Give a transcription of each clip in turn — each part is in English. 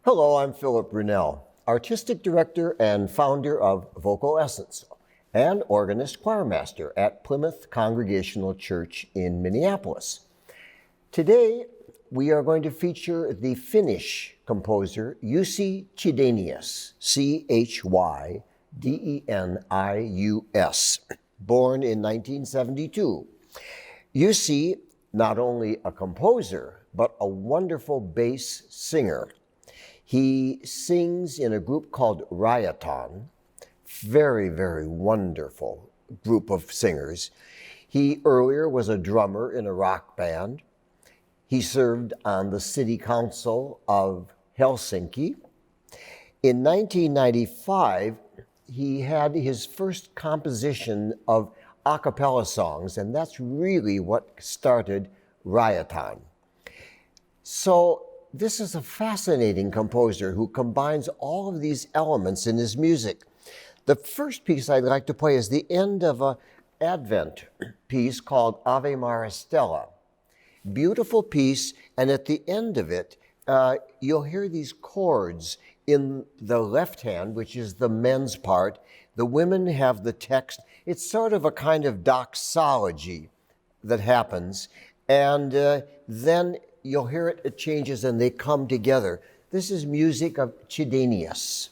Hello, I'm Philip Brunelle, Artistic Director and founder of Vocal Essence and organist choirmaster at Plymouth Congregational Church in Minneapolis. Today, we are going to feature the Finnish composer Jussi Chydenius, Chydenius, born in 1972. Jussi, not only a composer, but a wonderful bass singer. He sings in a group called Rajaton, very, very wonderful group of singers. He earlier was a drummer in a rock band. He served on the city council of Helsinki. In 1995, he had his first composition of a cappella songs, and that's really what started Rajaton. So this is a fascinating composer who combines all of these elements in his music. The first piece I'd like to play is the end of an Advent piece called Ave Maris Stella. Beautiful piece, and at the end of it, you'll hear these chords in the left hand, which is the men's part. The women have the text. It's sort of a kind of doxology that happens, and then you'll hear it, it changes and they come together. This is music of Chydenius.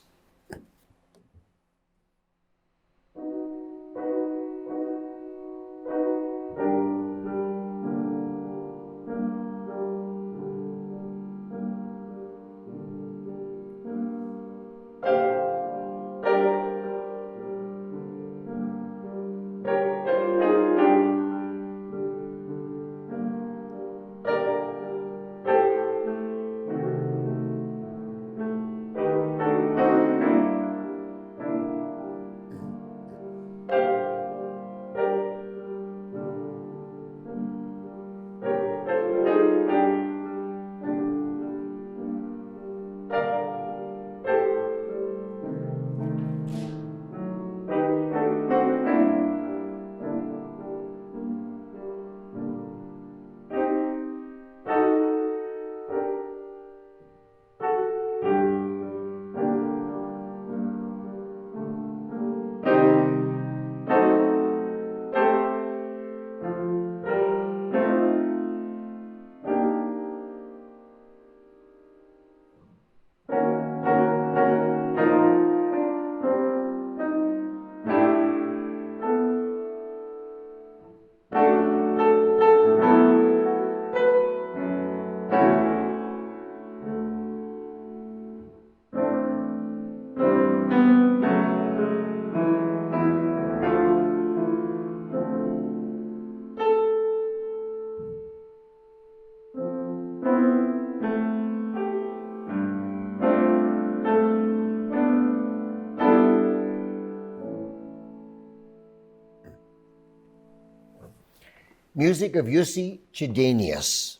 Music of Jussi Chydenius.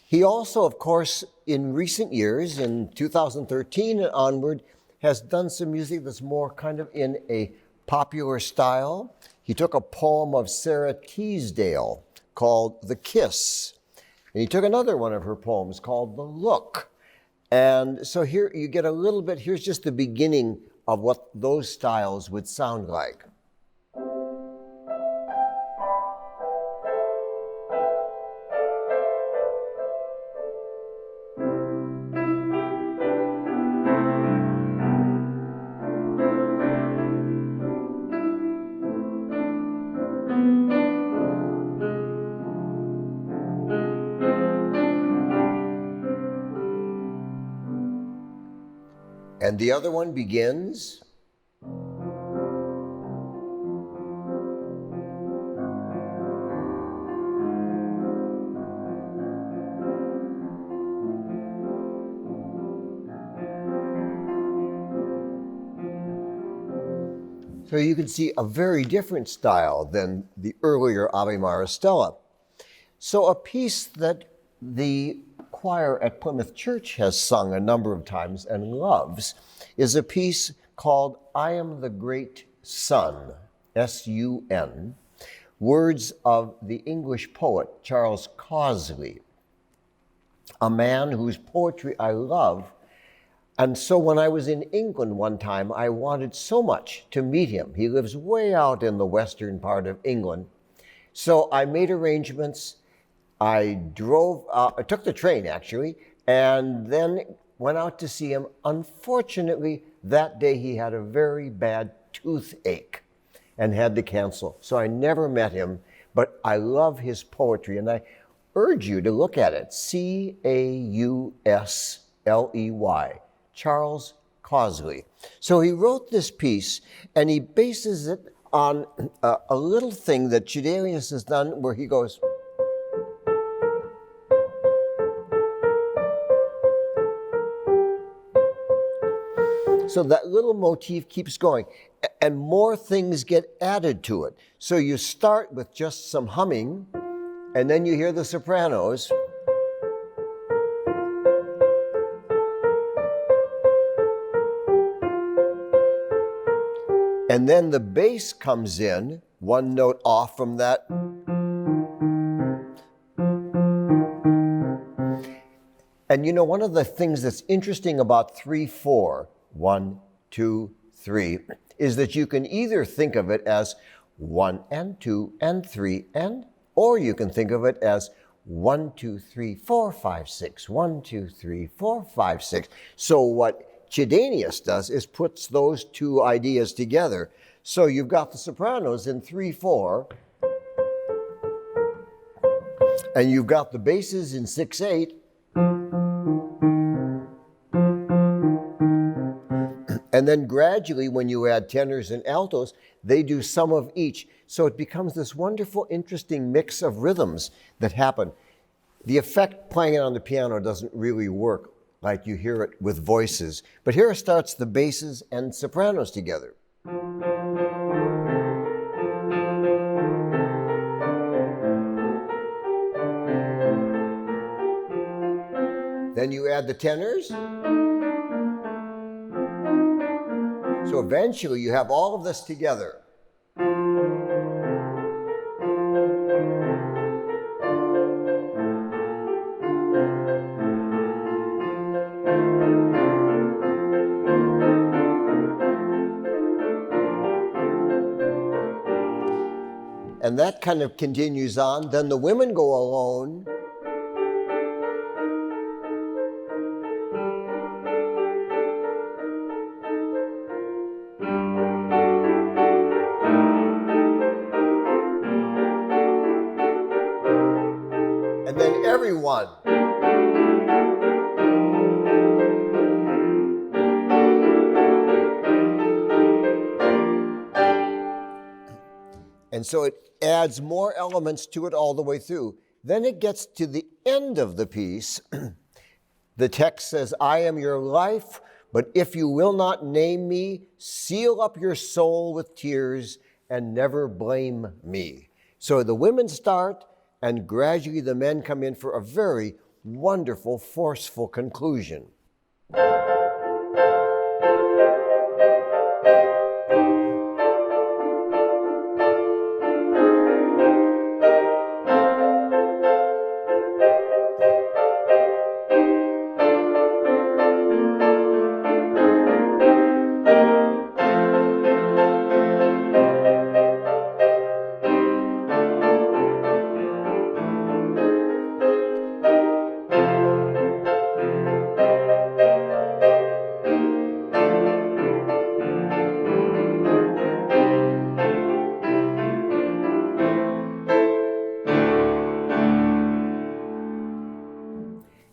He also, of course, in recent years, in 2013 and onward, has done some music that's more kind of in a popular style. He took a poem of Sarah Teasdale called The Kiss, and he took another one of her poems called The Look. And so here you get a little bit, here's just the beginning of what those styles would sound like. And the other one begins. So you can see a very different style than the earlier Ave Maris Stella. So a piece that the choir at Plymouth Church has sung a number of times and loves is a piece called I Am the Great Sun, S-U-N, words of the English poet Charles Causley. a man whose poetry I love. And so when I was in England one time, I wanted so much to meet him. He lives way out in the western part of England. So I made arrangements. I took the train actually, and then went out to see him. Unfortunately, that day he had a very bad toothache and had to cancel. So I never met him, but I love his poetry, and I urge you to look at it. Causley, Charles Causley. So he wrote this piece, and he bases it on a little thing that Chydenius has done where he goes, so that little motif keeps going, and more things get added to it. So you start with just some humming, and then you hear the sopranos. And then the bass comes in, one note off from that. And you know, one of the things that's interesting about 3/4, 1, 2, 3, is that you can either think of it as 1 and 2 and 3 and, or you can think of it as 1, 2, 3, 4, 5, 6, 1, 2, 3, 4, 5, 6. So what Chydenius does is puts those two ideas together. So you've got the sopranos in 3/4, and you've got the basses in 6/8, and then gradually when you add tenors and altos, they do some of each. So it becomes this wonderful, interesting mix of rhythms that happen. The effect playing it on the piano doesn't really work like you hear it with voices. But here starts the basses and sopranos together. Then you add the tenors. So eventually you have all of this together. And that kind of continues on. Then the women go alone. And then everyone. And so it adds more elements to it all the way through. Then it gets to the end of the piece. The text says, I am your life, but if you will not name me, seal up your soul with tears and never blame me. So the women start, and gradually the men come in for a very wonderful, forceful conclusion.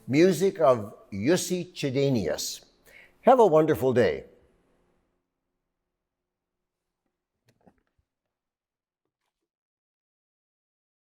Music of Jussi Chydenius. Have a wonderful day.